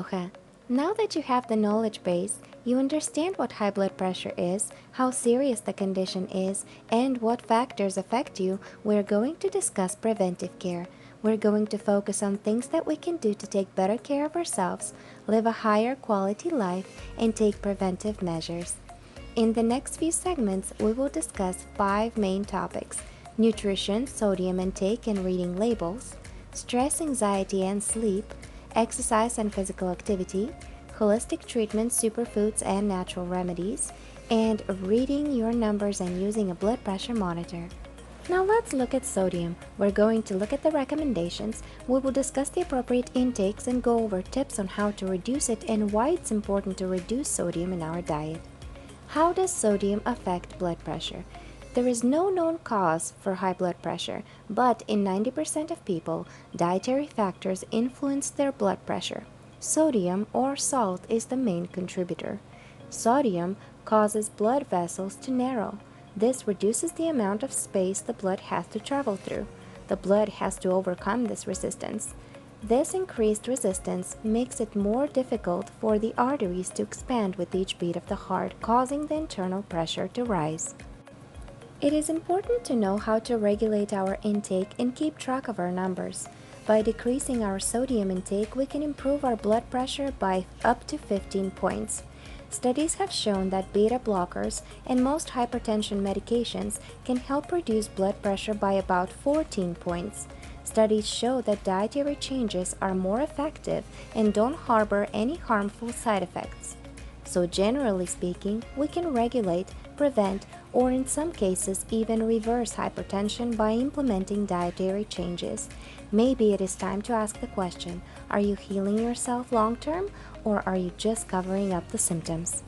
Aloha! Now that you have the knowledge base, you understand what high blood pressure is, how serious the condition is, and what factors affect you, we're going to discuss preventive care. We're going to focus on things that we can do to take better care of ourselves, live a higher quality life, and take preventive measures. In the next few segments, we will discuss 5 main topics: nutrition, sodium intake and reading labels, stress, anxiety and sleep, exercise and physical activity, holistic treatments, superfoods and natural remedies, and reading your numbers and using a blood pressure monitor. Now let's look at sodium. We're going to look at the recommendations, we will discuss the appropriate intakes and go over tips on how to reduce it and why it's important to reduce sodium in our diet. How does sodium affect blood pressure? There is no known cause for high blood pressure, but in 90% of people, dietary factors influence their blood pressure. Sodium or salt is the main contributor. Sodium causes blood vessels to narrow. This reduces the amount of space the blood has to travel through. The blood has to overcome this resistance. This increased resistance makes it more difficult for the arteries to expand with each beat of the heart, causing the internal pressure to rise. It is important to know how to regulate our intake and keep track of our numbers. By decreasing our sodium intake, we can improve our blood pressure by up to 15 points. Studies have shown that beta blockers and most hypertension medications can help reduce blood pressure by about 14 points. Studies show that dietary changes are more effective and don't harbor any harmful side effects. So generally speaking, we can regulate, prevent, or in some cases even reverse hypertension by implementing dietary changes. Maybe it is time to ask the question, are you healing yourself long term, or are you just covering up the symptoms?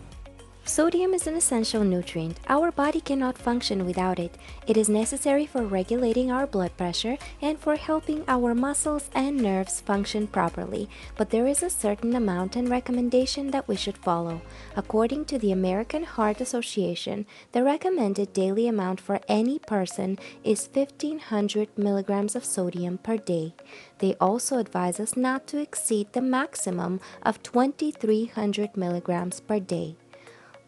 Sodium is an essential nutrient. Our body cannot function without it. It is necessary for regulating our blood pressure and for helping our muscles and nerves function properly, but there is a certain amount and recommendation that we should follow. According to the American Heart Association, the recommended daily amount for any person is 1,500 milligrams of sodium per day. They also advise us not to exceed the maximum of 2,300 milligrams per day.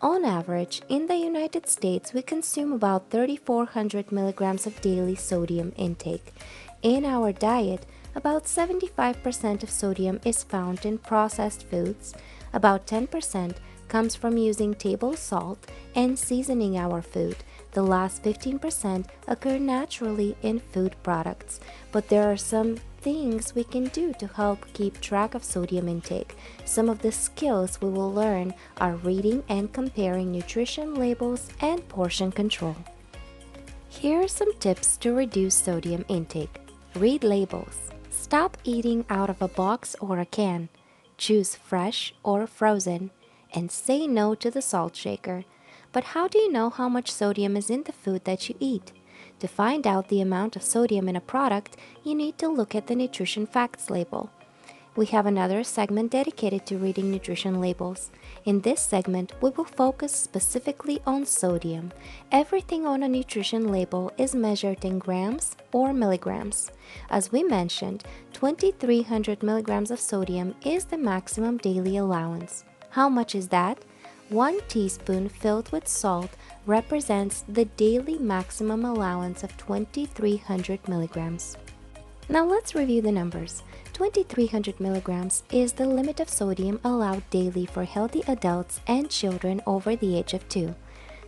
On average, in the United States, we consume about 3,400 milligrams of daily sodium intake. In our diet, about 75% of sodium is found in processed foods, about 10% comes from using table salt and seasoning our food. The last 15% occur naturally in food products, but there are some things we can do to help keep track of sodium intake. Some of the skills we will learn are reading and comparing nutrition labels and portion control. Here are some tips to reduce sodium intake. Read labels. Stop eating out of a box or a can. Choose fresh or frozen, and say no to the salt shaker. But how do you know how much sodium is in the food that you eat? To find out the amount of sodium in a product, you need to look at the nutrition facts label. We have another segment dedicated to reading nutrition labels. In this segment, we will focus specifically on sodium. Everything on a nutrition label is measured in grams or milligrams. As we mentioned, 2,300 milligrams of sodium is the maximum daily allowance. How much is that? 1 teaspoon filled with salt represents the daily maximum allowance of 2,300 milligrams. Now let's review the numbers. 2,300 milligrams is the limit of sodium allowed daily for healthy adults and children over the age of 2.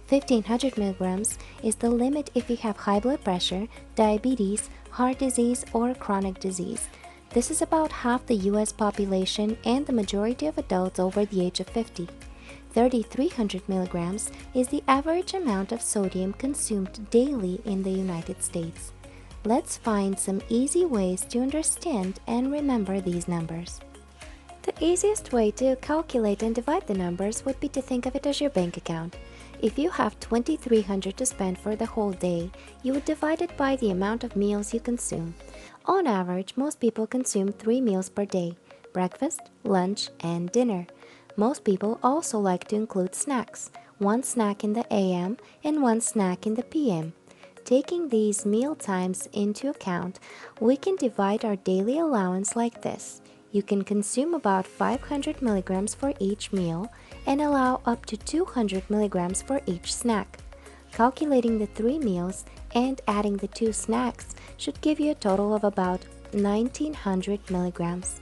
1,500 milligrams is the limit if you have high blood pressure, diabetes, heart disease, or chronic disease. This is about half the US population and the majority of adults over the age of 50. 3,300 milligrams is the average amount of sodium consumed daily in the United States. Let's find some easy ways to understand and remember these numbers. The easiest way to calculate and divide the numbers would be to think of it as your bank account. If you have 2,300 to spend for the whole day, you would divide it by the amount of meals you consume. On average, most people consume 3 meals per day: breakfast, lunch, and dinner. Most people also like to include snacks, 1 snack in the AM and 1 snack in the PM. Taking these meal times into account, we can divide our daily allowance like this. You can consume about 500 milligrams for each meal and allow up to 200 milligrams for each snack. Calculating the 3 meals and adding the 2 snacks should give you a total of about 1900 milligrams.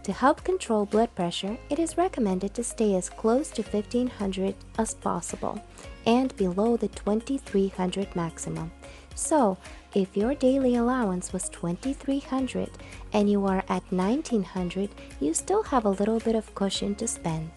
To help control blood pressure, it is recommended to stay as close to 1500 as possible and below the 2300 maximum. So, if your daily allowance was 2300 and you are at 1900, you still have a little bit of cushion to spend.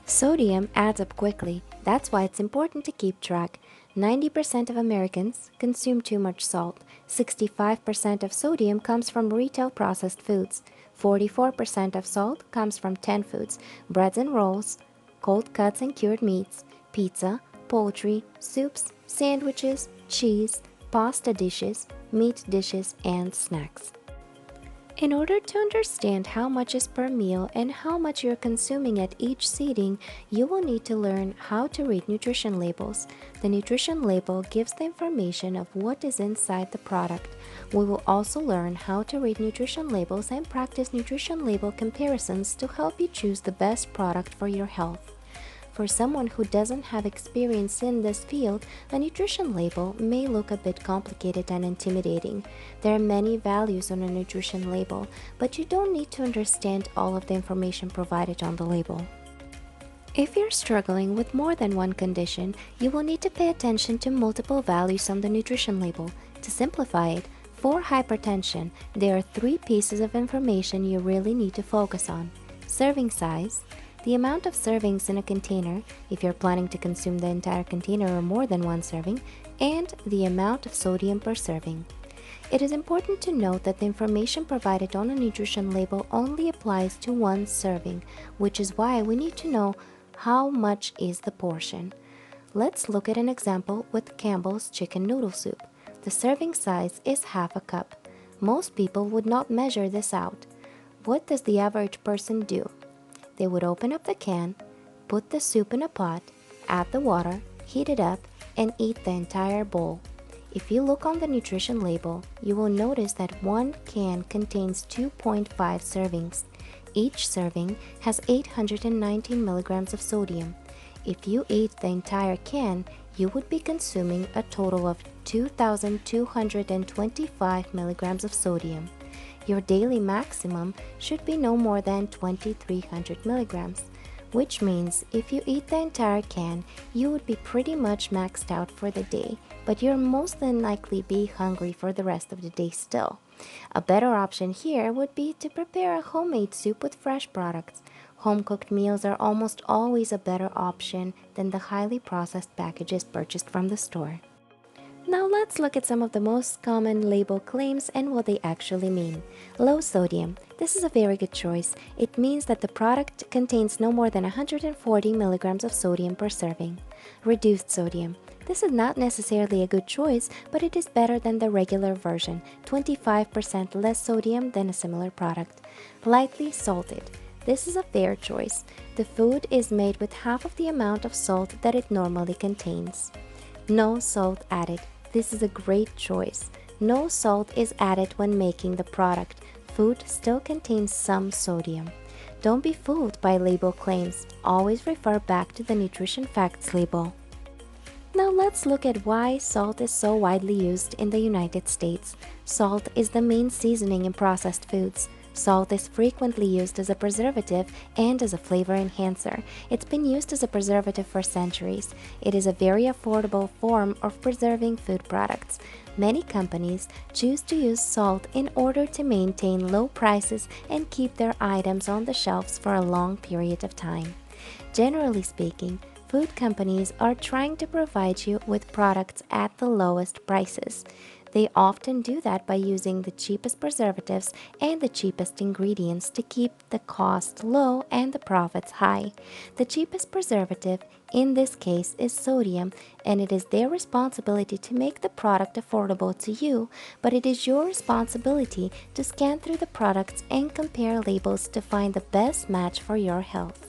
Sodium adds up quickly. That's why it's important to keep track. 90% of Americans consume too much salt. 65% of sodium comes from retail processed foods. 44% of salt comes from 10 foods: breads and rolls, cold cuts and cured meats, pizza, poultry, soups, sandwiches, cheese, pasta dishes, meat dishes, and snacks. In order to understand how much is per meal and how much you're consuming at each seating, you will need to learn how to read nutrition labels. The nutrition label gives the information of what is inside the product. We will also learn how to read nutrition labels and practice nutrition label comparisons to help you choose the best product for your health. For someone who doesn't have experience in this field, a nutrition label may look a bit complicated and intimidating. There are many values on a nutrition label, but you don't need to understand all of the information provided on the label. If you're struggling with more than one condition, you will need to pay attention to multiple values on the nutrition label. To simplify it, for hypertension, there are 3 pieces of information you really need to focus on: serving size, the amount of servings in a container, if you're planning to consume the entire container or more than one serving, and the amount of sodium per serving. It is important to note that the information provided on a nutrition label only applies to one serving, which is why we need to know how much is the portion. Let's look at an example with Campbell's chicken noodle soup. The serving size is half a cup. Most people would not measure this out. What does the average person do? They would open up the can, put the soup in a pot, add the water, heat it up, and eat the entire bowl. If you look on the nutrition label, you will notice that one can contains 2.5 servings. Each serving has 819 milligrams of sodium. If you ate the entire can, you would be consuming a total of 2,225 milligrams of sodium. Your daily maximum should be no more than 2,300 milligrams, which means if you eat the entire can, you would be pretty much maxed out for the day, but you'll most than likely be hungry for the rest of the day still. A better option here would be to prepare a homemade soup with fresh products. Home-cooked meals are almost always a better option than the highly processed packages purchased from the store. Now let's look at some of the most common label claims and what they actually mean. Low sodium. This is a very good choice. It means that the product contains no more than 140 milligrams of sodium per serving. Reduced sodium. This is not necessarily a good choice, but it is better than the regular version, 25% less sodium than a similar product. Lightly salted. This is a fair choice. The food is made with half of the amount of salt that it normally contains. No salt added. This is a great choice. No salt is added when making the product. Food still contains some sodium. Don't be fooled by label claims. Always refer back to the nutrition facts label. Now let's look at why salt is so widely used in the United States. Salt is the main seasoning in processed foods. Salt is frequently used as a preservative and as a flavor enhancer. It's been used as a preservative for centuries. It is a very affordable form of preserving food products. Many companies choose to use salt in order to maintain low prices and keep their items on the shelves for a long period of time. Generally speaking, food companies are trying to provide you with products at the lowest prices. They often do that by using the cheapest preservatives and the cheapest ingredients to keep the cost low and the profits high. The cheapest preservative in this case is sodium, and it is their responsibility to make the product affordable to you, but it is your responsibility to scan through the products and compare labels to find the best match for your health.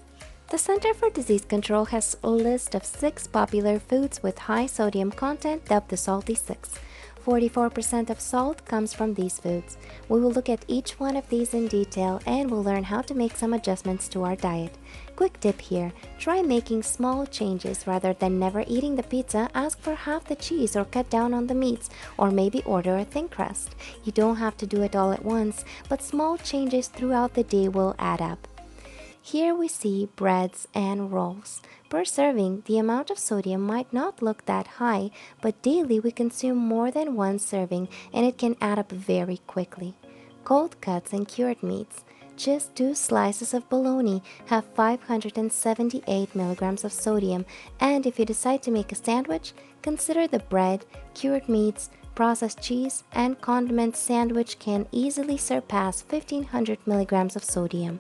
The Center for Disease Control has a list of 6 popular foods with high sodium content dubbed the Salty 6. 44% of salt comes from these foods. We will look at each one of these in detail and we'll learn how to make some adjustments to our diet. Quick tip here, try making small changes rather than never eating the pizza. Ask for half the cheese or cut down on the meats, or maybe order a thin crust. You don't have to do it all at once, but small changes throughout the day will add up. Here we see breads and rolls. Per serving, the amount of sodium might not look that high, but daily we consume more than one serving and it can add up very quickly. Cold cuts and cured meats. Just 2 slices of bologna have 578 milligrams of sodium, and if you decide to make a sandwich, consider the bread, cured meats, processed cheese, and condiment sandwich can easily surpass 1500 milligrams of sodium.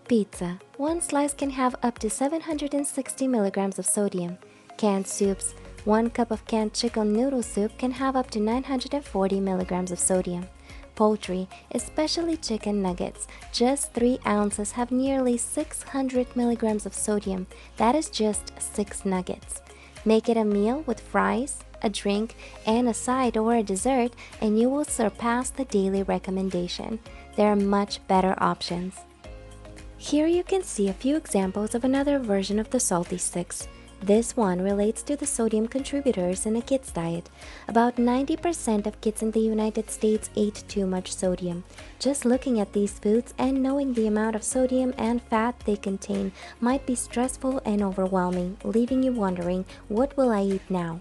Pizza. 1 slice can have up to 760 milligrams of sodium. Canned soups. 1 cup of canned chicken noodle soup can have up to 940 milligrams of sodium. Poultry, especially chicken nuggets, just 3 ounces have nearly 600 milligrams of sodium. That is just 6 nuggets. Make it a meal with fries, a drink, and a side or a dessert, and you will surpass the daily recommendation. There are much better options. Here you can see a few examples of another version of the salty sticks. This one relates to the sodium contributors in a kid's diet. About 90% of kids in the United States eat too much sodium. Just looking at these foods and knowing the amount of sodium and fat they contain might be stressful and overwhelming, leaving you wondering, what will I eat now?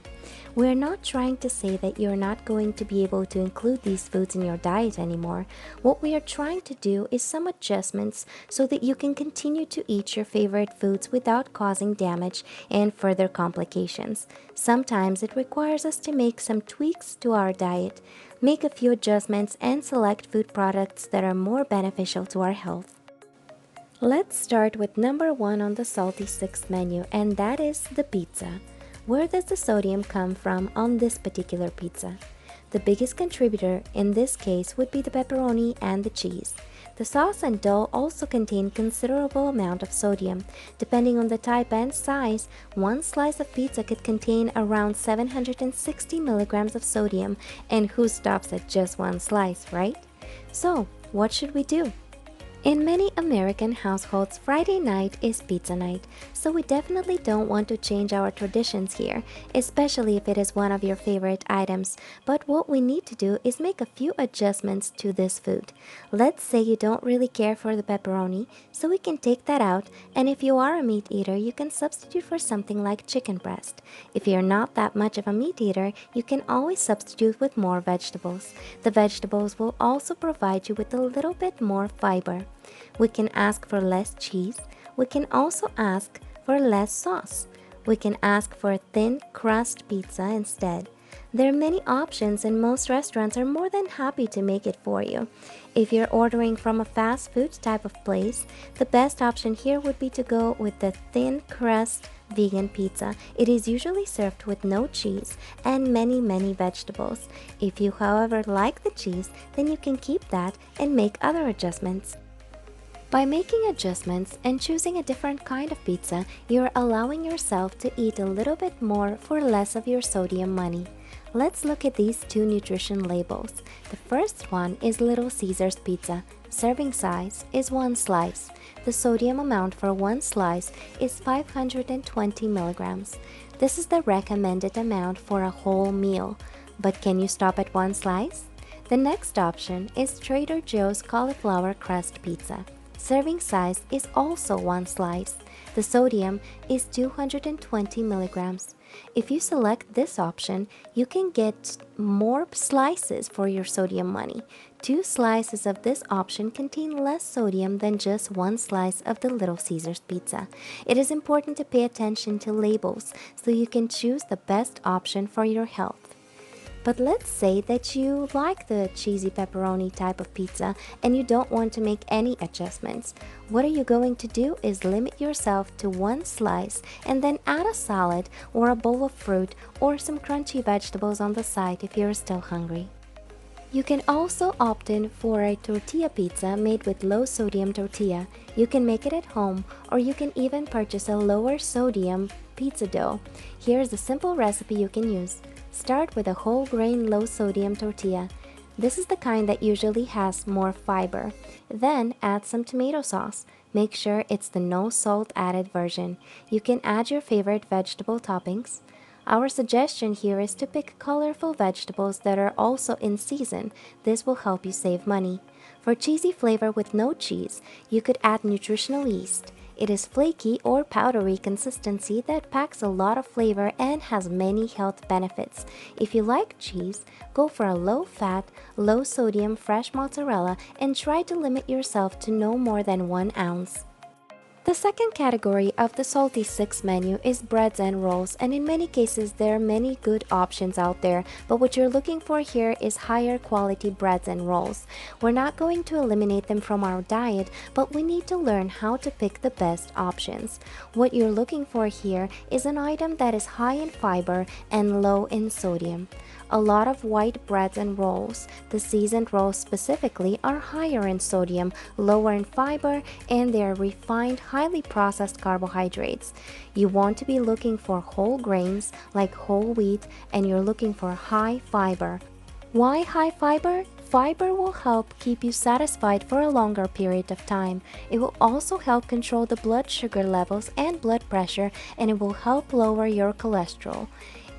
We're not trying to say that you're not going to be able to include these foods in your diet anymore. What we are trying to do is some adjustments so that you can continue to eat your favorite foods without causing damage and further complications. Sometimes it requires us to make some tweaks to our diet, make a few adjustments, and select food products that are more beneficial to our health. Let's start with number 1 on the salty sticks menu, and that is the pizza. Where does the sodium come from on this particular pizza? The biggest contributor in this case would be the pepperoni and the cheese. The sauce and dough also contain considerable amount of sodium. Depending on the type and size, 1 slice of pizza could contain around 760 milligrams of sodium, and who stops at just 1 slice, right? So, what should we do? In many American households, Friday night is pizza night, so we definitely don't want to change our traditions here, especially if it is one of your favorite items. But what we need to do is make a few adjustments to this food. Let's say you don't really care for the pepperoni, so we can take that out, and if you are a meat eater, you can substitute for something like chicken breast. If you're not that much of a meat eater, you can always substitute with more vegetables. The vegetables will also provide you with a little bit more fiber. We can ask for less cheese. We can also ask for less sauce. We can ask for a thin crust pizza instead. There are many options and most restaurants are more than happy to make it for you. If you're ordering from a fast food type of place, the best option here would be to go with the thin crust vegan pizza. It is usually served with no cheese and many vegetables. If you, however, like the cheese, then you can keep that and make other adjustments. By making adjustments and choosing a different kind of pizza, you're allowing yourself to eat a little bit more for less of your sodium money. Let's look at these 2 nutrition labels. The first one is Little Caesars pizza. Serving size is 1 slice. The sodium amount for 1 slice is 520 milligrams. This is the recommended amount for a whole meal. But can you stop at 1 slice? The next option is Trader Joe's cauliflower crust pizza. Serving size is also 1 slice. The sodium is 220 milligrams. If you select this option, you can get more slices for your sodium money. 2 slices of this option contain less sodium than just 1 slice of the Little Caesars pizza. It is important to pay attention to labels so you can choose the best option for your health. But let's say that you like the cheesy pepperoni type of pizza and you don't want to make any adjustments. What are you going to do is limit yourself to 1 slice and then add a salad or a bowl of fruit or some crunchy vegetables on the side if you're still hungry. You can also opt in for a tortilla pizza made with low sodium tortilla. You can make it at home or you can even purchase a lower sodium pizza dough. Here's a simple recipe you can use. Start with a whole grain low sodium tortilla. This is the kind that usually has more fiber. Then add some tomato sauce. Make sure it's the no salt added version. You can add your favorite vegetable toppings. Our suggestion here is to pick colorful vegetables that are also in season. This will help you save money. For cheesy flavor with no cheese, you could add nutritional yeast. It is flaky or powdery consistency that packs a lot of flavor and has many health benefits. If you like cheese, go for a low-fat, low-sodium fresh mozzarella and try to limit yourself to no more than 1 ounce. The second category of the Salty 6 menu is breads and rolls, and in many cases there are many good options out there, but what you're looking for here is higher quality breads and rolls. We're not going to eliminate them from our diet, but we need to learn how to pick the best options. What you're looking for here is an item that is high in fiber and low in sodium. A lot of white breads and rolls, the seasoned rolls specifically, are higher in sodium, lower in fiber, and they are refined, highly processed carbohydrates. You want to be looking for whole grains like whole wheat, and you're looking for high fiber. Why high fiber? Fiber will help keep you satisfied for a longer period of time. It will also help control the blood sugar levels and blood pressure, and it will help lower your cholesterol.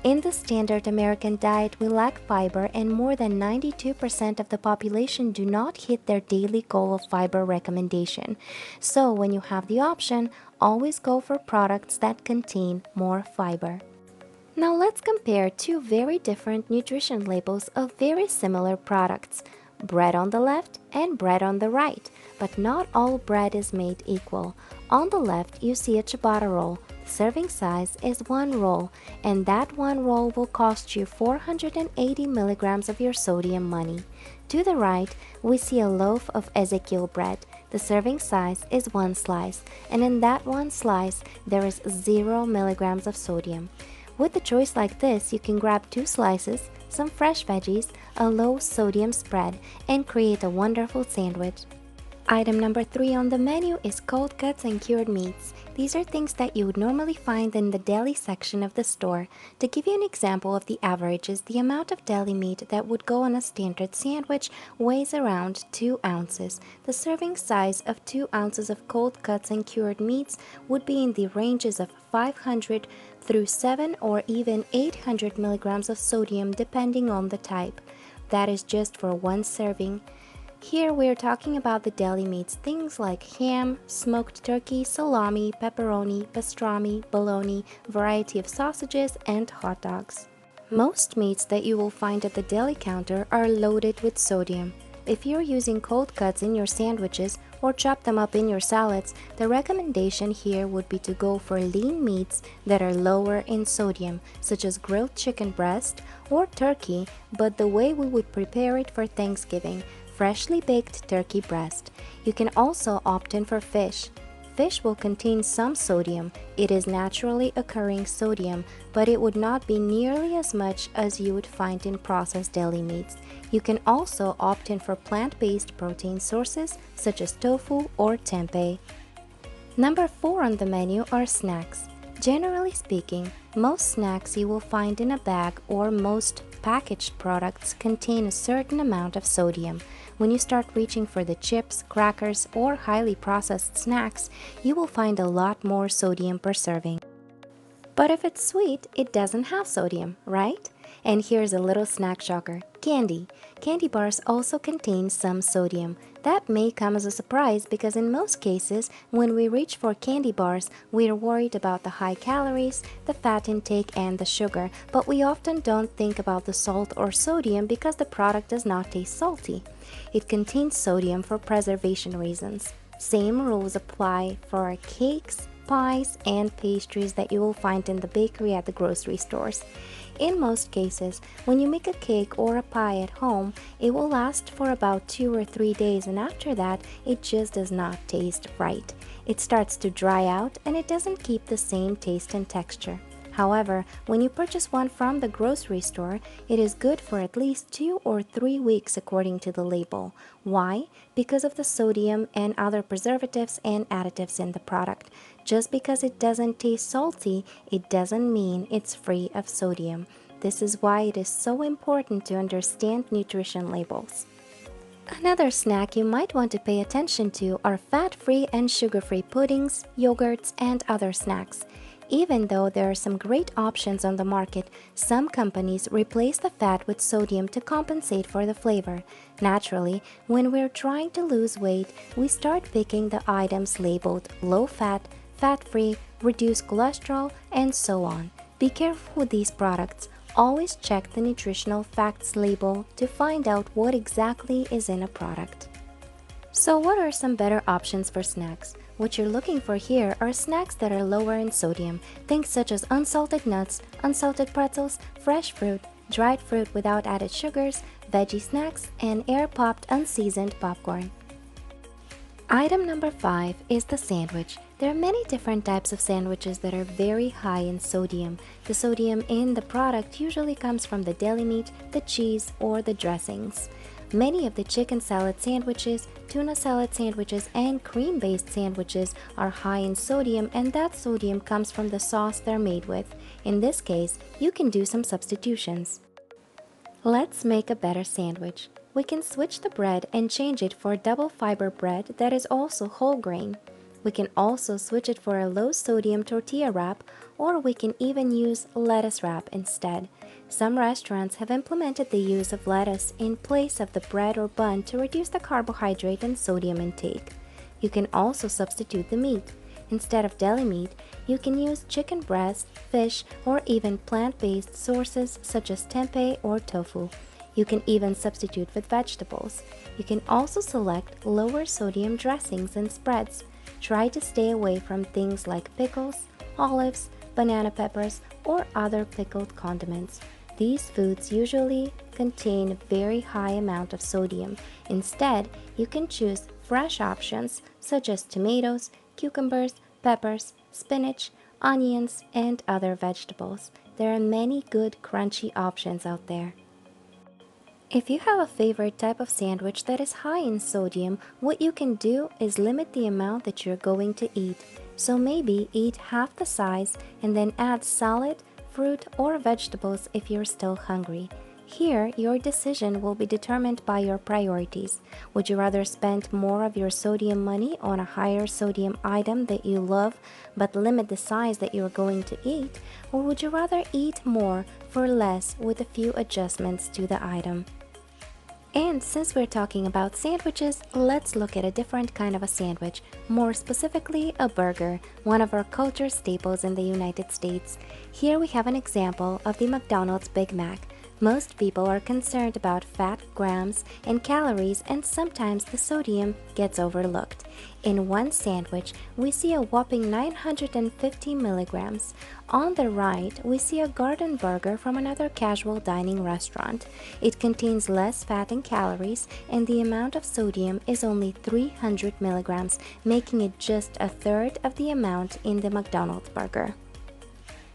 In the standard American diet, we lack fiber, and more than 92% of the population do not hit their daily goal of fiber recommendation. So when you have the option, always go for products that contain more fiber. Now let's compare two very different nutrition labels of very similar products. Bread on the left and bread on the right, but not all bread is made equal. On the left, you see a ciabatta roll. Serving size is 1 roll, and that 1 roll will cost you 480 milligrams of your sodium money. To the right, we see a loaf of Ezekiel bread. The serving size is 1 slice, and in that 1 slice, there is 0 milligrams of sodium. With a choice like this, you can grab 2 slices, some fresh veggies, a low sodium spread, and create a wonderful sandwich. Item number 3 on the menu is cold cuts and cured meats. These are things that you would normally find in the deli section of the store. To give you an example of the averages, the amount of deli meat that would go on a standard sandwich weighs around 2 ounces. The serving size of 2 ounces of cold cuts and cured meats would be in the ranges of 500 through 7 or even 800 milligrams of sodium depending on the type. That is just for 1 serving. Here we are talking about the deli meats, things like ham, smoked turkey, salami, pepperoni, pastrami, bologna, variety of sausages, and hot dogs. Most meats that you will find at the deli counter are loaded with sodium. If you're using cold cuts in your sandwiches or chop them up in your salads, the recommendation here would be to go for lean meats that are lower in sodium, such as grilled chicken breast or turkey, but the way we would prepare it for Thanksgiving, freshly baked turkey breast. You can also opt in for fish. Fish will contain some sodium. It is naturally occurring sodium, but it would not be nearly as much as you would find in processed deli meats. You can also opt in for plant-based protein sources such as tofu or tempeh. Number 4 on the menu are snacks. Generally speaking, most snacks you will find in a bag or most packaged products contain a certain amount of sodium. When you start reaching for the chips, crackers, or highly processed snacks, you will find a lot more sodium per serving. But if it's sweet, it doesn't have sodium, right? And here's a little snack shocker: candy. Candy bars also contain some sodium. That may come as a surprise because in most cases, when we reach for candy bars, we're worried about the high calories, the fat intake, and the sugar, but we often don't think about the salt or sodium because the product does not taste salty. It contains sodium for preservation reasons. Same rules apply for cakes, pies, and pastries that you will find in the bakery at the grocery stores. In most cases, when you make a cake or a pie at home, it will last for about 2 or 3 days, and after that, it just does not taste right. It starts to dry out and it doesn't keep the same taste and texture. However, when you purchase one from the grocery store, it is good for at least 2 or 3 weeks according to the label. Why? Because of the sodium and other preservatives and additives in the product. Just because it doesn't taste salty, it doesn't mean it's free of sodium. This is why it is so important to understand nutrition labels. Another snack you might want to pay attention to are fat-free and sugar-free puddings, yogurts, and other snacks. Even though there are some great options on the market, some companies replace the fat with sodium to compensate for the flavor. Naturally, when we're trying to lose weight, we start picking the items labeled low-fat, fat-free, reduced cholesterol, and so on. Be careful with these products. Always check the nutritional facts label to find out what exactly is in a product. So what are some better options for snacks? What you're looking for here are snacks that are lower in sodium, things such as unsalted nuts, unsalted pretzels, fresh fruit, dried fruit without added sugars, veggie snacks, and air-popped unseasoned popcorn. Item number 5 is the sandwich. There are many different types of sandwiches that are very high in sodium. The sodium in the product usually comes from the deli meat, the cheese, or the dressings. Many of the chicken salad sandwiches, tuna salad sandwiches, and cream-based sandwiches are high in sodium, and that sodium comes from the sauce they're made with. In this case, you can do some substitutions. Let's make a better sandwich. We can switch the bread and change it for double fiber bread that is also whole grain. We can also switch it for a low sodium tortilla wrap, or we can even use lettuce wrap instead. Some restaurants have implemented the use of lettuce in place of the bread or bun to reduce the carbohydrate and sodium intake. You can also substitute the meat. Instead of deli meat, you can use chicken breast, fish, or even plant-based sources such as tempeh or tofu. You can even substitute with vegetables. You can also select lower sodium dressings and spreads. Try to stay away from things like pickles, olives, banana peppers, or other pickled condiments. These foods usually contain a very high amount of sodium. Instead, you can choose fresh options such as tomatoes, cucumbers, peppers, spinach, onions, and other vegetables. There are many good crunchy options out there. If you have a favorite type of sandwich that is high in sodium, what you can do is limit the amount that you're going to eat. So maybe eat half the size and then add salad, fruit, or vegetables if you're still hungry. Here, your decision will be determined by your priorities. Would you rather spend more of your sodium money on a higher sodium item that you love but limit the size that you're going to eat? Or would you rather eat more for less with a few adjustments to the item? And since we're talking about sandwiches, let's look at a different kind of a sandwich, more specifically a burger, one of our culture staples in the United States. Here we have an example of the McDonald's Big Mac. Most people are concerned about fat grams and calories, and sometimes the sodium gets overlooked. In one sandwich, we see a whopping 950 milligrams. On the right, we see a garden burger from another casual dining restaurant. It contains less fat and calories, and the amount of sodium is only 300 milligrams, making it just a third of the amount in the McDonald's burger.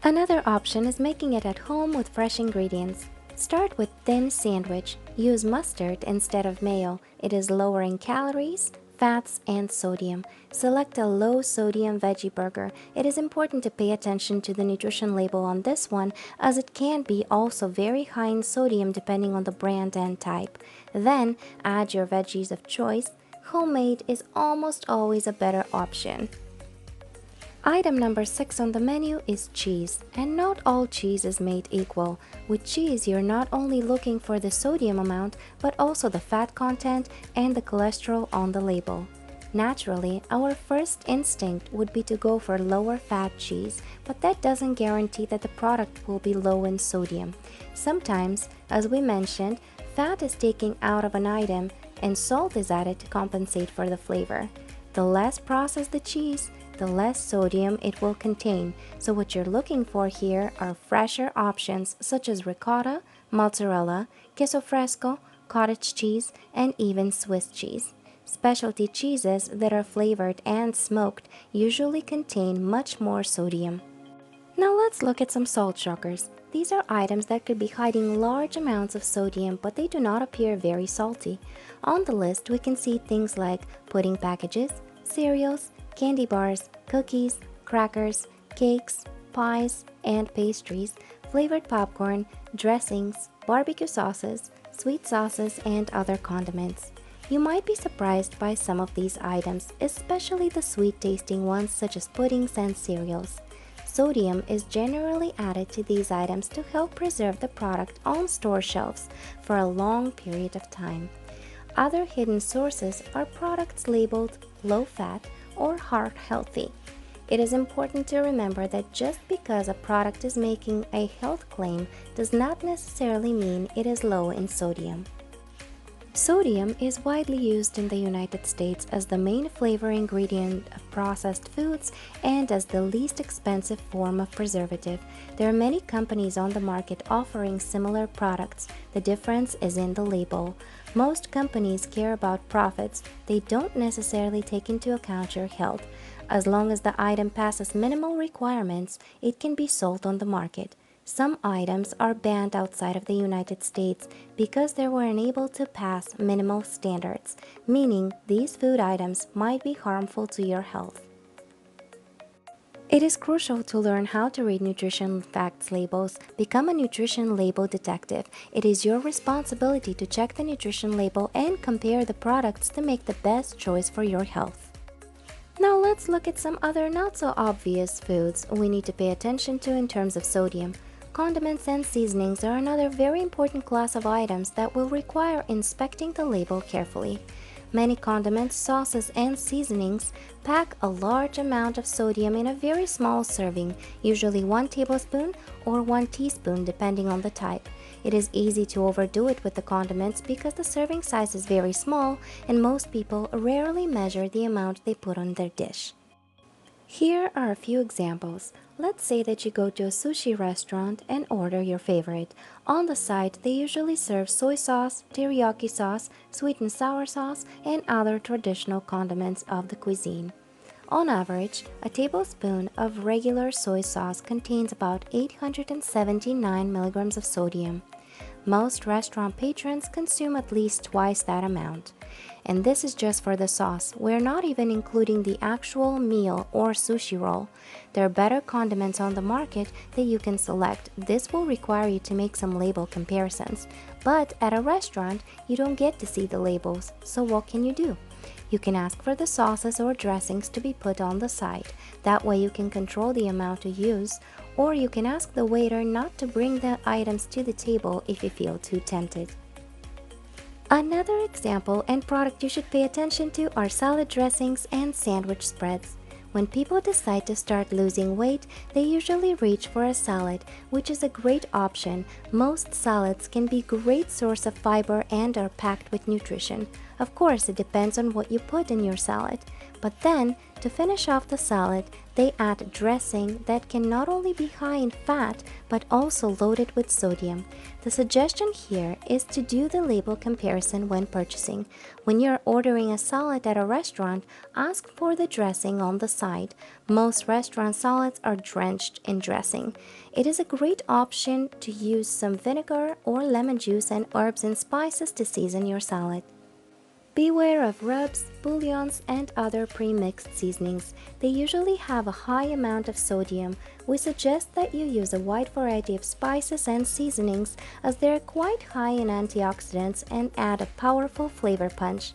Another option is making it at home with fresh ingredients. Start with thin sandwich. Use mustard instead of mayo. It is lower in calories, fats, and sodium. Select a low sodium veggie burger. It is important to pay attention to the nutrition label on this one, as it can be also very high in sodium depending on the brand and type. Then add your veggies of choice. Homemade is almost always a better option. Item number 6 on the menu is cheese, and not all cheese is made equal. With cheese, you're not only looking for the sodium amount, but also the fat content and the cholesterol on the label. Naturally, our first instinct would be to go for lower fat cheese, but that doesn't guarantee that the product will be low in sodium. Sometimes, as we mentioned, fat is taken out of an item and salt is added to compensate for the flavor. The less processed the cheese, the less sodium it will contain. So what you're looking for here are fresher options such as ricotta, mozzarella, queso fresco, cottage cheese, and even Swiss cheese. Specialty cheeses that are flavored and smoked usually contain much more sodium. Now let's look at some salt shockers. These are items that could be hiding large amounts of sodium, but they do not appear very salty. On the list, we can see things like pudding packages, cereals, candy bars, cookies, crackers, cakes, pies, and pastries. flavored popcorn, dressings, barbecue sauces, sweet sauces, and other condiments. You might be surprised by some of these items, especially the sweet-tasting ones such as puddings and cereals. Sodium is generally added to these items to help preserve the product on store shelves for a long period of time. Other hidden sources are products labeled low-fat or heart-healthy. It is important to remember that just because a product is making a health claim does not necessarily mean it is low in sodium. Sodium is widely used in the United States as the main flavor ingredient of processed foods and as the least expensive form of preservative. There are many companies on the market offering similar products. The difference is in the label. Most companies care about profits. They don't necessarily take into account your health. As long as the item passes minimal requirements, it can be sold on the market. Some items are banned outside of the United States because they were unable to pass minimal standards, meaning these food items might be harmful to your health. It is crucial to learn how to read nutrition facts labels. Become a nutrition label detective. It is your responsibility to check the nutrition label and compare the products to make the best choice for your health. Now let's look at some other not so obvious foods we need to pay attention to in terms of sodium. Condiments and seasonings are another very important class of items that will require inspecting the label carefully. Many condiments, sauces, and seasonings pack a large amount of sodium in a very small serving, usually 1 tablespoon or 1 teaspoon depending on the type. It is easy to overdo it with the condiments because the serving size is very small and most people rarely measure the amount they put on their dish. Here are a few examples. Let's say that you go to a sushi restaurant and order your favorite. On the side, they usually serve soy sauce, teriyaki sauce, sweet and sour sauce, and other traditional condiments of the cuisine. On average, a tablespoon of regular soy sauce contains about 879 milligrams of sodium. Most restaurant patrons consume at least twice that amount. And this is just for the sauce. We're not even including the actual meal or sushi roll. There are better condiments on the market that you can select. This will require you to make some label comparisons. But at a restaurant, you don't get to see the labels, so what can you do? You can ask for the sauces or dressings to be put on the side. That way you can control the amount you use, or you can ask the waiter not to bring the items to the table if you feel too tempted. Another example and product you should pay attention to are salad dressings and sandwich spreads. When people decide to start losing weight, they usually reach for a salad, which is a great option. Most salads can be a great source of fiber and are packed with nutrition. Of course, it depends on what you put in your salad. But then, to finish off the salad, they add dressing that can not only be high in fat, but also loaded with sodium. The suggestion here is to do the label comparison when purchasing. When you're ordering a salad at a restaurant, ask for the dressing on the side. Most restaurant salads are drenched in dressing. It is a great option to use some vinegar or lemon juice and herbs and spices to season your salad. Beware of rubs, bouillons, and other pre-mixed seasonings. They usually have a high amount of sodium. We suggest that you use a wide variety of spices and seasonings as they're quite high in antioxidants and add a powerful flavor punch.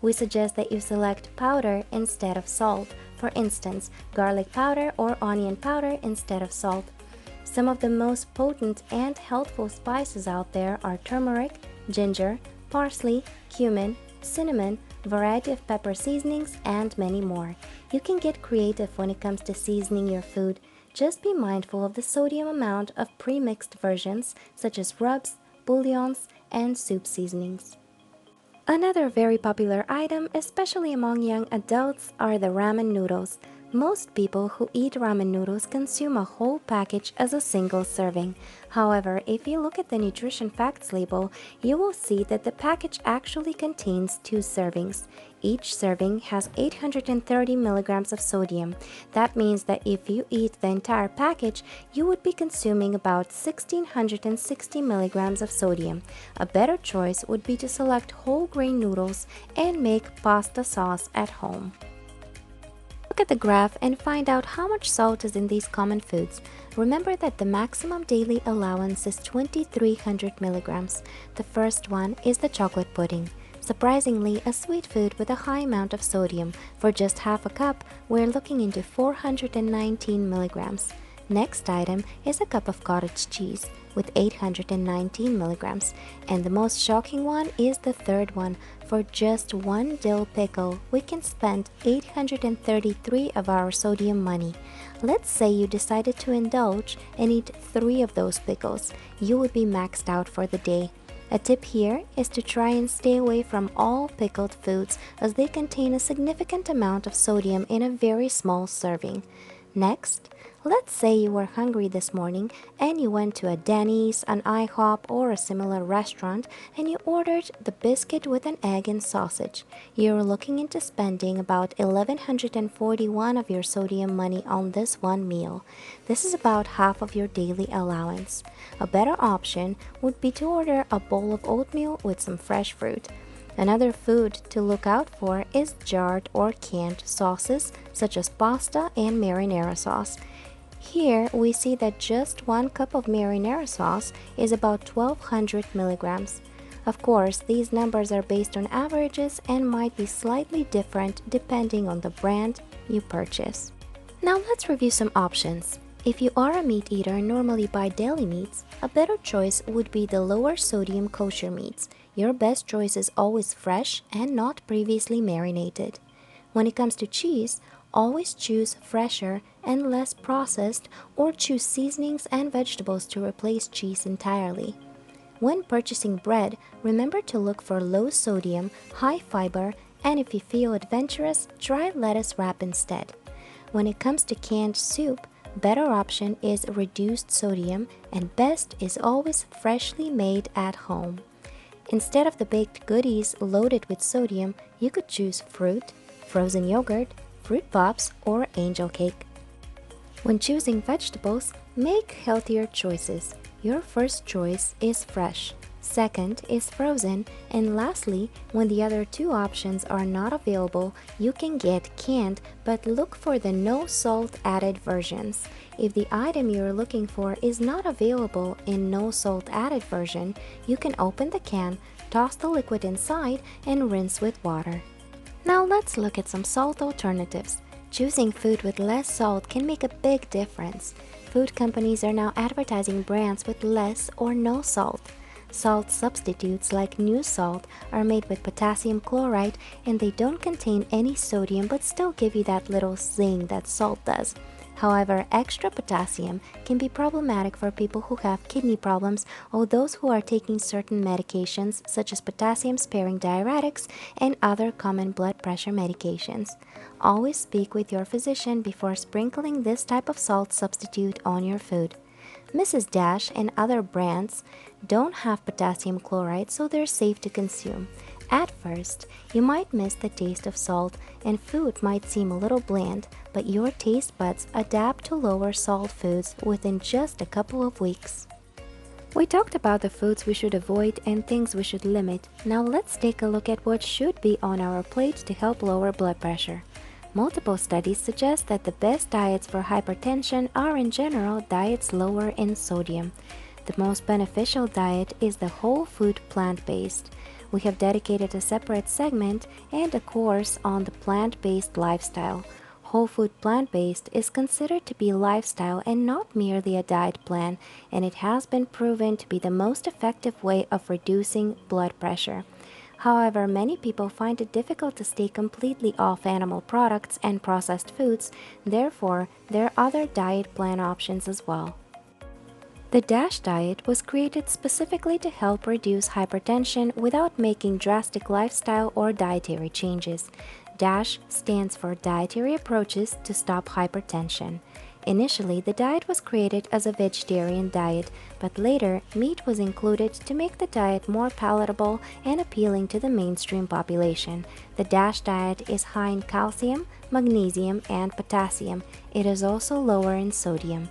We suggest that you select powder instead of salt, for instance, garlic powder or onion powder instead of salt. Some of the most potent and healthful spices out there are turmeric, ginger, parsley, cumin, cinnamon, variety of pepper seasonings, and many more. You can get creative when it comes to seasoning your food. Just be mindful of the sodium amount of pre-mixed versions such as rubs, bouillons, and soup seasonings. Another very popular item, especially among young adults, are the ramen noodles. Most people who eat ramen noodles consume a whole package as a single serving. However, if you look at the nutrition facts label, you will see that the package actually contains 2 servings. Each serving has 830 milligrams of sodium. That means that if you eat the entire package, you would be consuming about 1660 milligrams of sodium. A better choice would be to select whole grain noodles and make pasta sauce at home. Look at the graph and find out how much salt is in these common foods. Remember that the maximum daily allowance is 2300 milligrams. The first one is the chocolate pudding. Surprisingly, a sweet food with a high amount of sodium. For just half a cup, we're looking into 419 milligrams. Next item is a cup of cottage cheese with 819 milligrams. And the most shocking one is the third one. For just one dill pickle, we can spend 833 of our sodium money. Let's say you decided to indulge and eat 3 of those pickles. You would be maxed out for the day. A tip here is to try and stay away from all pickled foods as they contain a significant amount of sodium in a very small serving. Next, let's say you were hungry this morning and you went to a Denny's, an IHOP, or a similar restaurant and you ordered the biscuit with an egg and sausage. You're looking into spending about 1141 of your sodium money on this one meal. This is about half of your daily allowance. A better option would be to order a bowl of oatmeal with some fresh fruit. Another food to look out for is jarred or canned sauces such as pasta and marinara sauce. Here we see that just 1 cup of marinara sauce is about 1200 milligrams. Of course, these numbers are based on averages and might be slightly different depending on the brand you purchase. Now let's review some options. If you are a meat eater and normally buy deli meats, a better choice would be the lower sodium kosher meats. Your best choice is always fresh and not previously marinated. When it comes to cheese, always choose fresher and less processed, or choose seasonings and vegetables to replace cheese entirely. When purchasing bread, remember to look for low sodium, high fiber, and if you feel adventurous, try lettuce wrap instead. When it comes to canned soup, better option is reduced sodium, and best is always freshly made at home. Instead of the baked goodies loaded with sodium, you could choose fruit, frozen yogurt, fruit pops, or angel cake. When choosing vegetables, make healthier choices. Your first choice is fresh, second is frozen, and lastly, when the other 2 options are not available, you can get canned, but look for the no salt added versions. If the item you're looking for is not available in no salt added version, you can open the can, toss the liquid inside, and rinse with water. Now let's look at some salt alternatives. Choosing food with less salt can make a big difference. Food companies are now advertising brands with less or no salt. Salt substitutes like new salt are made with potassium chloride, and they don't contain any sodium but still give you that little zing that salt does. However, extra potassium can be problematic for people who have kidney problems or those who are taking certain medications such as potassium-sparing diuretics and other common blood pressure medications. Always speak with your physician before sprinkling this type of salt substitute on your food. Mrs. Dash and other brands don't have potassium chloride, so they're safe to consume. At first, you might miss the taste of salt and food might seem a little bland, but your taste buds adapt to lower salt foods within just a couple of weeks. We talked about the foods we should avoid and things we should limit. Now let's take a look at what should be on our plate to help lower blood pressure. Multiple studies suggest that the best diets for hypertension are in general diets lower in sodium. The most beneficial diet is the whole food plant-based. We have dedicated a separate segment and a course on the plant-based lifestyle. Whole food plant-based is considered to be lifestyle and not merely a diet plan, and it has been proven to be the most effective way of reducing blood pressure. However, many people find it difficult to stay completely off animal products and processed foods, therefore, there are other diet plan options as well. The DASH diet was created specifically to help reduce hypertension without making drastic lifestyle or dietary changes. DASH stands for Dietary Approaches to Stop Hypertension. Initially, the diet was created as a vegetarian diet, but later, meat was included to make the diet more palatable and appealing to the mainstream population. The DASH diet is high in calcium, magnesium, and potassium. It is also lower in sodium.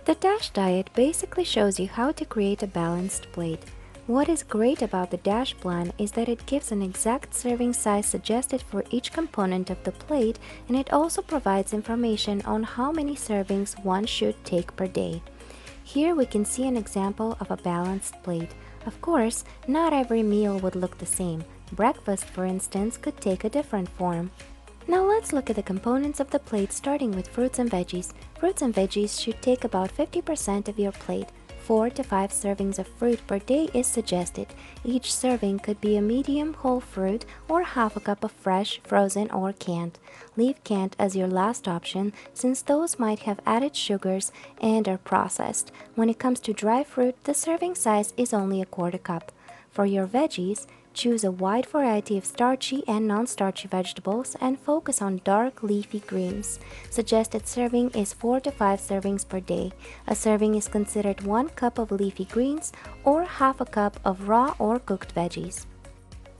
The DASH diet basically shows you how to create a balanced plate. What is great about the Dash plan is that it gives an exact serving size suggested for each component of the plate, and it also provides information on how many servings one should take per day. Here we can see an example of a balanced plate. Of course, not every meal would look the same. Breakfast, for instance, could take a different form. Now let's look at the components of the plate, starting with fruits and veggies. Fruits and veggies should take about 50% of your plate. 4 to 5 servings of fruit per day is suggested. Each serving could be a medium whole fruit or half a cup of fresh, frozen, or canned. Leave canned as your last option since those might have added sugars and are processed. When it comes to dry fruit, the serving size is only a quarter cup. For your veggies, choose a wide variety of starchy and non-starchy vegetables and focus on dark leafy greens. Suggested serving is 4 to 5 servings per day. A serving is considered 1 cup of leafy greens or half a cup of raw or cooked veggies.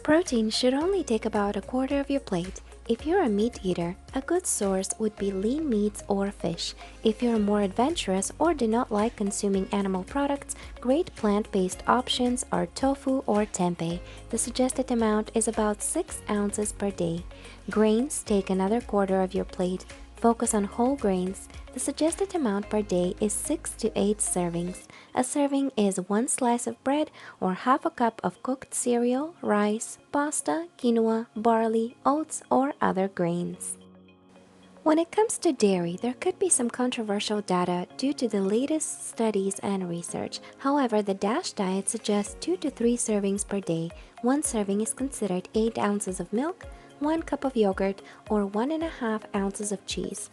Protein should only take about a quarter of your plate. If you're a meat eater, a good source would be lean meats or fish. If you're more adventurous or do not like consuming animal products, great plant-based options are tofu or tempeh. The suggested amount is about 6 ounces per day. Grains take another quarter of your plate. Focus on whole grains. The suggested amount per day is 6 to 8 servings. A serving is 1 slice of bread or half a cup of cooked cereal, rice, pasta, quinoa, barley, oats, or other grains. When it comes to dairy, there could be some controversial data due to the latest studies and research. However, the DASH diet suggests 2 to 3 servings per day. 1 serving is considered 8 ounces of milk, 1 cup of yogurt, or 1.5 ounces of cheese.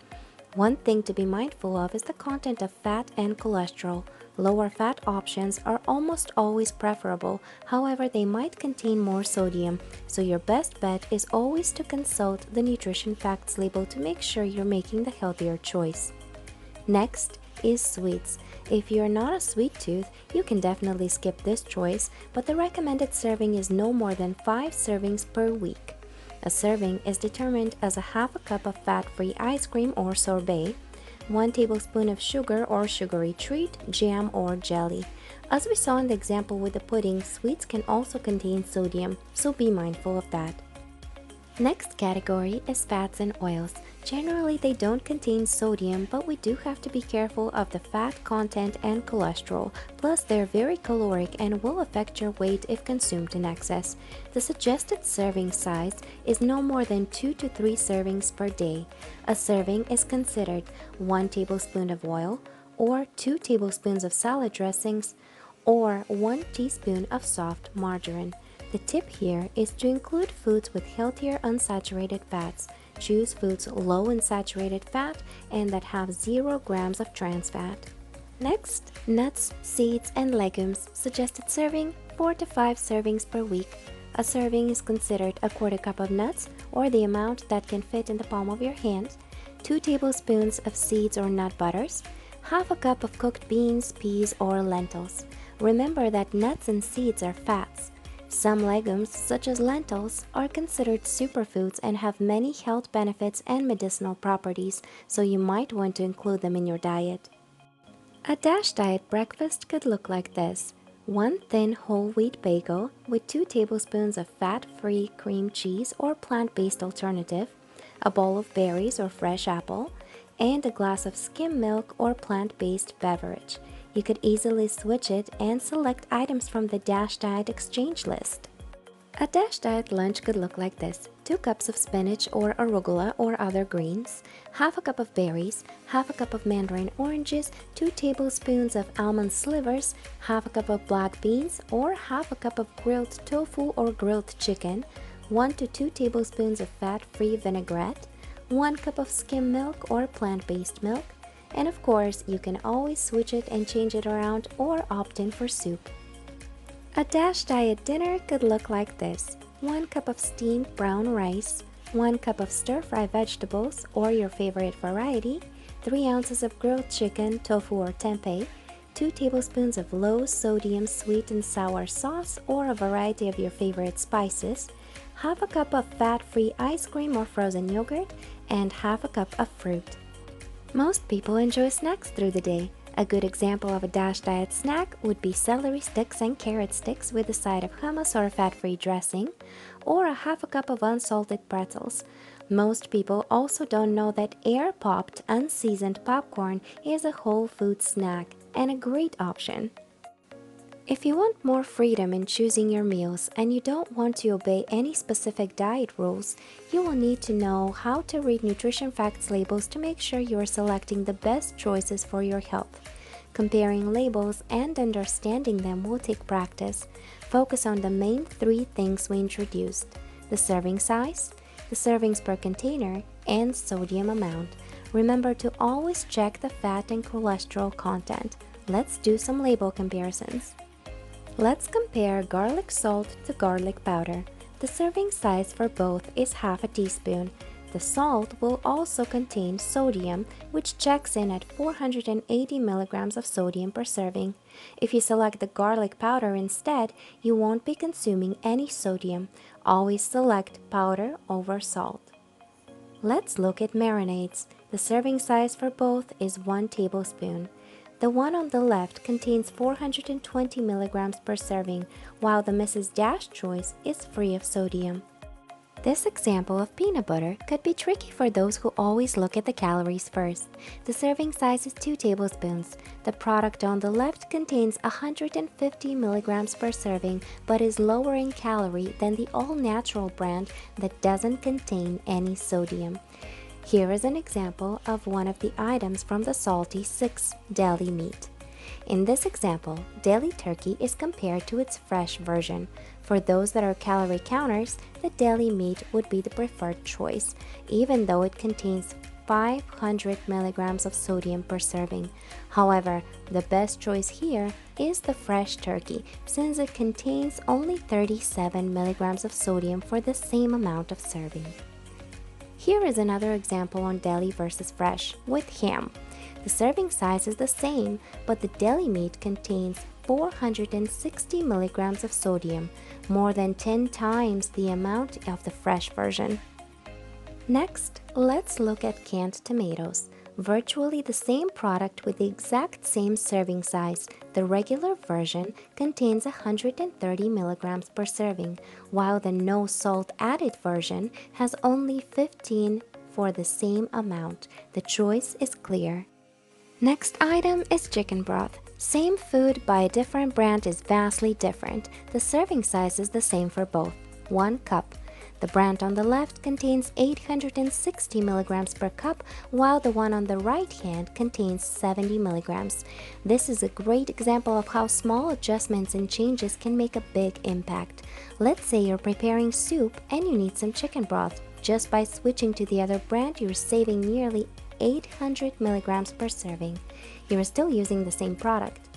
One thing to be mindful of is the content of fat and cholesterol. Lower fat options are almost always preferable, however they might contain more sodium, so your best bet is always to consult the nutrition facts label to make sure you're making the healthier choice. Next is sweets. If you're not a sweet tooth, you can definitely skip this choice, but the recommended serving is no more than 5 servings per week. A serving is determined as a half a cup of fat-free ice cream or sorbet, 1 tablespoon of sugar or sugary treat, jam, or jelly. As we saw in the example with the pudding, sweets can also contain sodium, so be mindful of that. Next category is fats and oils. Generally, they don't contain sodium, but we do have to be careful of the fat content and cholesterol. Plus, they're very caloric and will affect your weight if consumed in excess. The suggested serving size is no more than 2 to 3 servings per day. A serving is considered 1 tablespoon of oil, or 2 tablespoons of salad dressings, or 1 teaspoon of soft margarine. The tip here is to include foods with healthier unsaturated fats. Choose foods low in saturated fat and that have 0 grams of trans fat. Next, nuts, seeds, and legumes. Suggested serving 4 to 5 servings per week. A serving is considered a quarter cup of nuts, or the amount that can fit in the palm of your hand, 2 tablespoons of seeds or nut butters, half a cup of cooked beans, peas, or lentils. Remember that nuts and seeds are fats. Some legumes, such as lentils, are considered superfoods and have many health benefits and medicinal properties, so you might want to include them in your diet. A DASH diet breakfast could look like this: 1 thin whole wheat bagel with 2 tablespoons of fat-free cream cheese or plant-based alternative, a bowl of berries or fresh apple, and a glass of skim milk or plant-based beverage. You could easily switch it and select items from the DASH diet exchange list. A DASH diet lunch could look like this: 2 cups of spinach or arugula or other greens, half a cup of berries, half a cup of mandarin oranges, 2 tablespoons of almond slivers, half a cup of black beans or half a cup of grilled tofu or grilled chicken, 1 to 2 tablespoons of fat-free vinaigrette, 1 cup of skim milk or plant-based milk, and of course, you can always switch it and change it around or opt in for soup. A DASH diet dinner could look like this: 1 cup of steamed brown rice, 1 cup of stir-fry vegetables or your favorite variety, 3 ounces of grilled chicken, tofu or tempeh, 2 tablespoons of low-sodium sweet and sour sauce or a variety of your favorite spices, half a cup of fat-free ice cream or frozen yogurt, and half a cup of fruit. Most people enjoy snacks through the day. A good example of a DASH diet snack would be celery sticks and carrot sticks with a side of hummus or fat-free dressing, or a half a cup of unsalted pretzels. Most people also don't know that air-popped, unseasoned popcorn is a whole food snack and a great option. If you want more freedom in choosing your meals and you don't want to obey any specific diet rules, you will need to know how to read nutrition facts labels to make sure you are selecting the best choices for your health. Comparing labels and understanding them will take practice. Focus on the main 3 things we introduced: the serving size, the servings per container, and sodium amount. Remember to always check the fat and cholesterol content. Let's do some label comparisons. Let's compare garlic salt to garlic powder. The serving size for both is half a teaspoon. The salt will also contain sodium, which checks in at 480 milligrams of sodium per serving. If you select the garlic powder instead, you won't be consuming any sodium. Always select powder over salt. Let's look at marinades. The serving size for both is 1 tablespoon. The one on the left contains 420 milligrams per serving, while the Mrs. Dash choice is free of sodium. This example of peanut butter could be tricky for those who always look at the calories first. The serving size is 2 tablespoons. The product on the left contains 150 milligrams per serving, but is lower in calorie than the all-natural brand that doesn't contain any sodium. Here is an example of one of the items from the Salty 6 deli meat. In this example, deli turkey is compared to its fresh version. For those that are calorie counters, the deli meat would be the preferred choice, even though it contains 500 milligrams of sodium per serving. However, the best choice here is the fresh turkey, since it contains only 37 milligrams of sodium for the same amount of serving. Here is another example on deli versus fresh with ham. The serving size is the same, but the deli meat contains 460 milligrams of sodium, more than 10 times the amount of the fresh version. Next, let's look at canned tomatoes. Virtually the same product with the exact same serving size. The regular version contains 130 milligrams per serving, while the no salt added version has only 15 for the same amount. The choice is clear. Next item is chicken broth. Same food by a different brand is vastly different. The serving size is the same for both, 1 cup. The brand on the left contains 860 milligrams per cup, while the one on the right hand contains 70 milligrams. This is a great example of how small adjustments and changes can make a big impact. Let's say you're preparing soup and you need some chicken broth. Just by switching to the other brand, you're saving nearly 800 milligrams per serving. You're still using the same product.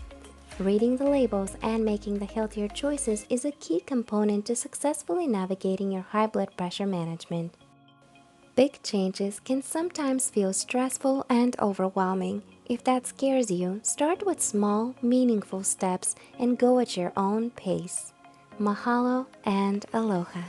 Reading the labels and making the healthier choices is a key component to successfully navigating your high blood pressure management. Big changes can sometimes feel stressful and overwhelming. If that scares you, start with small, meaningful steps and go at your own pace. Mahalo and aloha.